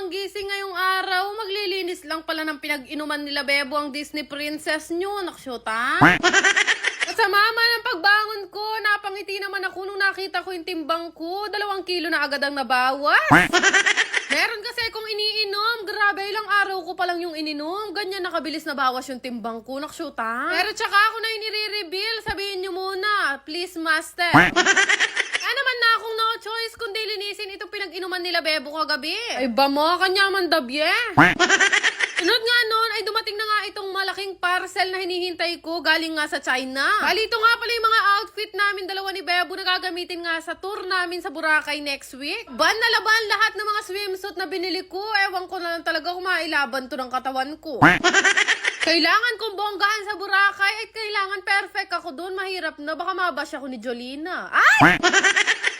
ng gising ngayong araw. Maglilinis lang pala ng pinag-inuman nila Bebo ang Disney Princess nyo. Naksyota? At sa mama ng pagbangon ko, napangiti naman ako nung nakita ko yung timbang ko. 2 kilo na agad ang nabawas. Meron kasi kung iniinom. Grabe, ilang araw ko pa lang yung ininom. Ganyan nakabilis na bawas yung timbang ko. Naksyota? Pero tsaka ako na inire-reveal. Sabihin nyo muna, please master. Kaya naman na akong no choice kundi linisin itong pinag-inuman nila Bebo kagabi. Ay ba mo, kanya man dabye. Sunod nga noon ay dumating na nga itong malaking parcel na hinihintay ko galing nga sa China. Bali ito nga pala yung mga outfit namin dalawa ni Bebo na gagamitin nga sa tour namin sa Boracay next week. Ban na laban lahat ng mga swimsuit na binili ko. Ewan ko na lang talaga kung mailaban to ng katawan ko. Kailangan kong bonggahan sa Boracay at kailangan perfect ako doon. Mahirap na. Baka mabash ako ni Jolina. Ay!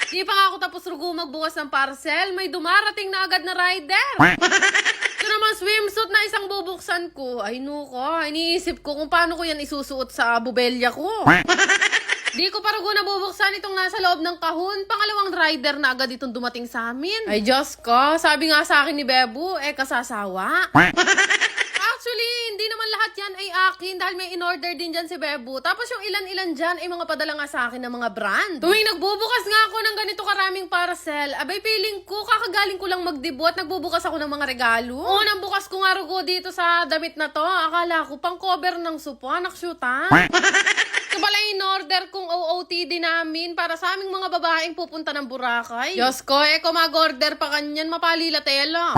Di pa nga ako tapos rugo magbukas ng parcel. May dumarating na agad na rider. Ito naman swimsuit na isang bubuksan ko. Ay nuko, iniisip ko kung paano ko yan isusuot sa bubelya ko. Di ko pa rugo nabubuksan itong nasa loob ng kahon. Pangalawang rider na agad itong dumating sa amin. Ay Diyos ko, sabi nga sa akin ni Bebo, kasasawa. Actually, hindi naman lahat yan ay akin dahil may in-order din dyan si Bebo. Tapos yung ilan-ilan dyan ay mga padala nga sa akin ng mga brand. Tuwing nagbubukas nga ako ng ganito karaming parcel, abay feeling ko, kakagaling ko lang magdebut, nagbubukas ako ng mga regalo. Unang bukas ko nga rugo dito sa damit na to, akala ko pang cover ng supa, naksyuta. Ito pala in-order kong OOTD namin para sa aming mga babaeng pupunta ng Boracay. Diyos ko, kung mag-order pa kanyan, mapalila tela.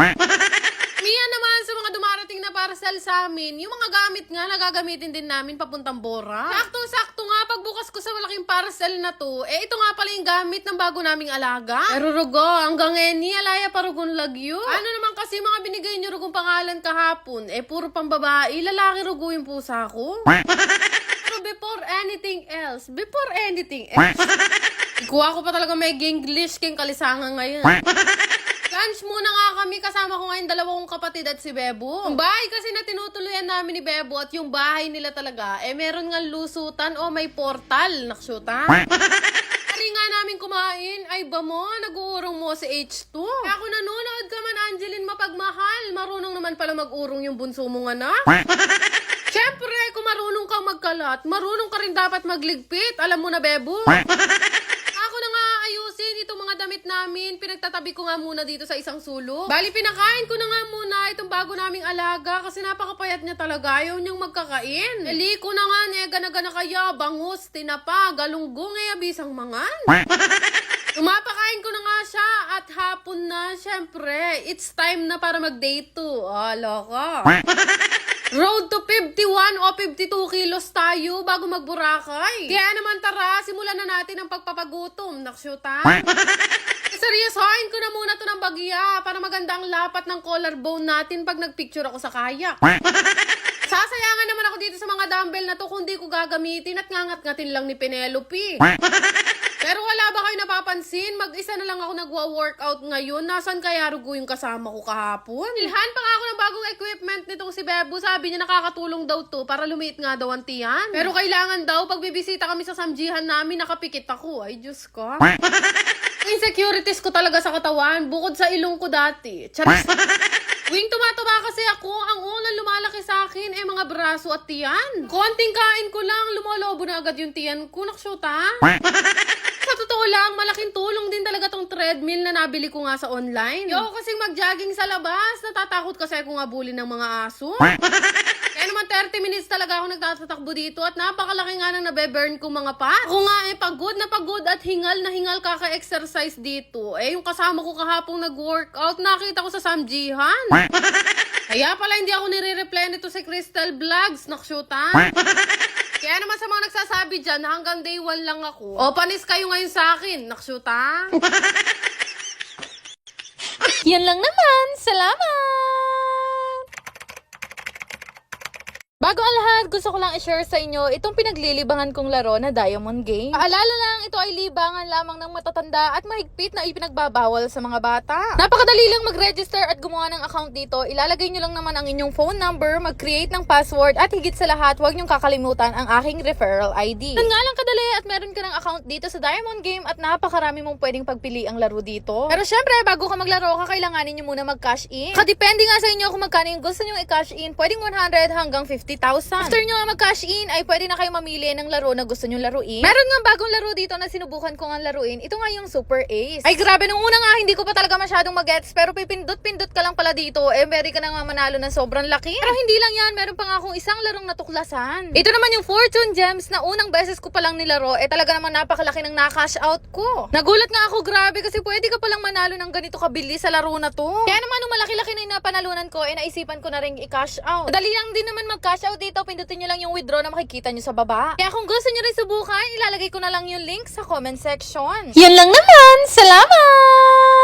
Mia naman sa mga dumarating na parcel sa amin, yung mga gamit nga nagagamitin din namin papuntang Bora. Sakto-sakto nga pagbukas ko sa malaking parcel na to, ito nga pala yung gamit ng bago naming alaga. Pero rugo, hanggang ni alaya pa rugon lagyo. Ano naman kasi mga binigay niyo rugong pangalan kahapon, puro pang babae, lalaki rugo yung pusa ko. Pero before anything else, ikuha ko pa talaga may English king kalisangan ngayon. Lunch muna nga kami, kasama ko ngayon 2 kong kapatid at si Bebo. Ang bahay kasi na tinutuluyan namin ni Bebo at yung bahay nila talaga, meron nga lusutan o may portal, naksyuta. Ari nga namin kumain, ay ba mo, nag-uurong mo si H2. Kaya ako nanonood ka man, Angeline, mapagmahal. Marunong naman pala mag-urong yung bunso mong anak. Siyempre, kung marunong kang magkalat, marunong ka rin dapat magligpit. Alam mo na, Bebo. Ako na nga ayusin itong mga damit namin. Pinagtatabi ko nga muna dito sa isang sulok. Bali, pinakain ko na nga muna itong bago naming alaga kasi napakapayat niya talaga. Ayaw niyang magkakain. Liko na nga, gana-gana kaya, bangus, tinapa, galunggong, abisang mangan. Umapakain ko na nga siya at hapon na, syempre, it's time na para mag-day 2. Loko. Road to 51 o 52 kilos tayo bago mag-Boracay. Kaya naman tara, simulan na natin ang pagpapagutom. Naksyuta. Seryosohin ko na muna to ng bagya para maganda ang lapat ng collarbone natin pag nagpicture ako sa kayak. Sasayangan naman ako dito sa mga dumbbell na to kung di ko gagamitin at ngangat-ngatin lang ni Penelope. Pero wala ba kayo napapansin? Mag-isa na lang ako nagwa-workout ngayon. Nasaan kaya rugo yung kasama ko kahapon? Nilhan pa nga ako ng bagong equipment nitong si Bebo. Sabi niya nakakatulong daw to para lumiit nga daw ang tiyan. Pero kailangan daw pag bibisita kami sa samjihan namin, nakapikit ako. Ay, Diyos ko. Insecurities ko talaga sa katawan. Bukod sa ilong ko dati. Charis. Tuwing tumatuba kasi ako, ang unang lumalaki sa akin mga braso at tiyan. Konting kain ko lang, lumolobo na agad yung tiyan ko. Naksyuta. Sa totoo lang, malaking tulong din talaga tong treadmill na nabili ko nga sa online. Yo, kasing mag-jogging sa labas. Natatakot kasi ako nga bully ng mga aso. Kaya naman 30 minutes talaga ako nagtatakbo dito at napakalaki nga nang nabe-burn kong mga pa. Ako nga pagod na pagod at hingal na hingal kaka-exercise dito. Yung kasama ko kahapong nag-workout, nakita ko sa samjihan. Kaya pala hindi ako nire-reply nito si Crystal Vlogs, naksyuta. Kaya naman sa mga nagsasabi dyan, hanggang day 1 lang ako. O, panis kayo ngayon sa akin, naksyuta. Yan lang naman. Salamat! Bago ang lahat, gusto ko lang i-share sa inyo itong pinaglilibangan kong laro na Diamond Game. Paalala lang, ito ay libangan lamang ng matatanda at mahigpit na ipinagbabawal sa mga bata. Napakadali lang mag-register at gumawa ng account dito. Ilalagay nyo lang naman ang inyong phone number, mag-create ng password at higit sa lahat, huwag nyong kakalimutan ang aking referral ID. Yan nga lang kadali at meron ka ng account dito sa Diamond Game at napakarami mong pwedeng pagpili ang laro dito. Pero syempre, bago ka maglaro, kakailanganin nyo muna mag-cash in. Kadepende nga sa inyo kung magkano yung gusto nyo i-cash in. Pwedeng 100 hanggang 50,000. After nyo mag-cash in, ay pwede na kayo mamili ng laro na gusto nyo laruin. Meron nga bagong laro dito na sinubukan ko nga laruin. Ito nga yung Super Ace. Ay grabe, nung una nga hindi ko pa talaga masyadong mag-gets, pero pipindot-pindot ka lang pala dito. Very ka na nga manalo ng sobrang laki. Pero hindi lang yan, meron pa nga akong isang larong natuklasan. Ito naman yung Fortune Gems na unang beses ko palang nilaro. Talaga naman napakalaki ng na-cash out ko. Nagulat nga ako, grabe, kasi pwede ka palang manalo ng ganito kabilis sa laro na to. Kaya naman nung malaki-laki na yung napanalunan ko, naisipan ko na rin i-cash out. Dali lang din naman mag-cash out dito. Pindutin nyo lang yung withdraw na makikita nyo sa baba. Kaya kung gusto nyo rin subukan, ilalagay ko na lang yung link sa comment section. Yan lang naman! Salamat!